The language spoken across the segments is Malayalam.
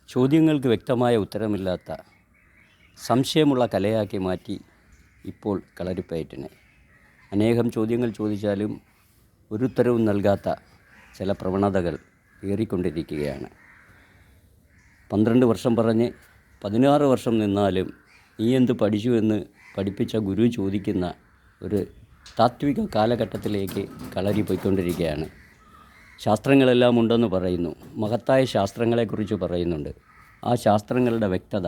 ചോദ്യങ്ങൾക്ക് വ്യക്തമായ ഉത്തരമില്ലാത്ത സംശയമുള്ള കലയാക്കി മാറ്റി ഇപ്പോൾ കളരിപ്പയറ്റിനെ. അനേകം ചോദ്യങ്ങൾ ചോദിച്ചാലും ഒരു ഉത്തരവും നൽകാത്ത ചില പ്രവണതകൾ ഏറിക്കൊണ്ടിരിക്കുകയാണ്. 12 വർഷം പറഞ്ഞ് 16 വർഷം നിന്നാലും നീ എന്ത് പഠിച്ചു എന്ന് പഠിപ്പിച്ച ഗുരു ചോദിക്കുന്ന ഒരു താത്വിക കാലഘട്ടത്തിലേക്ക് കളരി പോയിക്കൊണ്ടിരിക്കുകയാണ്. ശാസ്ത്രങ്ങളെല്ലാം ഉണ്ടെന്ന് പറയുന്നു, മഹത്തായ ശാസ്ത്രങ്ങളെക്കുറിച്ച് പറയുന്നുണ്ട്. ആ ശാസ്ത്രങ്ങളുടെ വ്യക്തത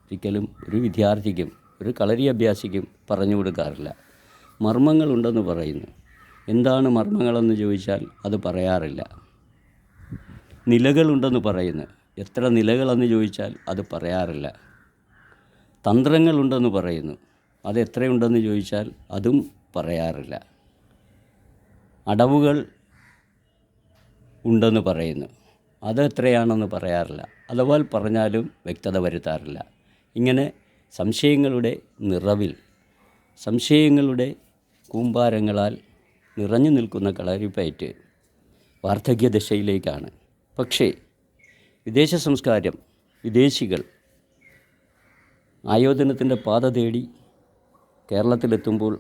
ഒരിക്കലും ഒരു വിദ്യാർത്ഥിക്കും ഒരു കളരി അഭ്യാസിക്കും പറഞ്ഞു കൊടുക്കാറില്ല. മർമ്മങ്ങളുണ്ടെന്ന് പറയുന്നു. എന്താണ് മർമ്മങ്ങളെന്ന് ചോദിച്ചാൽ അത് പറയാറില്ല. നിലകളുണ്ടെന്ന് പറയുന്നു. എത്ര നിലകളെന്ന് ചോദിച്ചാൽ അത് പറയാറില്ല. തന്ത്രങ്ങളുണ്ടെന്ന് പറയുന്നു. അത് എത്രയുണ്ടെന്ന് ചോദിച്ചാൽ അതും പറയാറില്ല. അടവുകൾ ഉണ്ടെന്ന് പറയുന്നു. അത് എത്രയാണെന്ന് പറയാറില്ല. അഥവാ പറഞ്ഞാലും വ്യക്തത വരുത്താറില്ല. ഇങ്ങനെ സംശയങ്ങളുടെ നിറവിൽ, സംശയങ്ങളുടെ കൂമ്പാരങ്ങളാൽ നിറഞ്ഞു നിൽക്കുന്ന കളരിപ്പയറ്റ് വാർദ്ധക്യദശയിലേക്കാണ്. പക്ഷേ വിദേശ സംസ്കാരം, വിദേശികൾ ആയോധനത്തിൻ്റെ പാത തേടി കേരളത്തിലെത്തുമ്പോൾ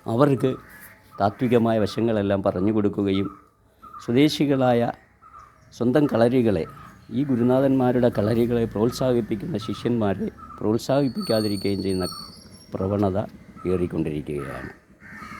അവർക്ക് താത്വികമായ വശങ്ങളെല്ലാം പറഞ്ഞു കൊടുക്കുകയും സ്വദേശികളായ സ്വന്തം കളരികളെ, ഈ ഗുരുനാഥന്മാരുടെ കളരികളെ പ്രോത്സാഹിപ്പിക്കുന്ന ശിഷ്യന്മാരെ പ്രോത്സാഹിപ്പിക്കാതിരിക്കുകയും ചെയ്യുന്ന പ്രവണത ഏറിക്കൊണ്ടിരിക്കുകയാണ്.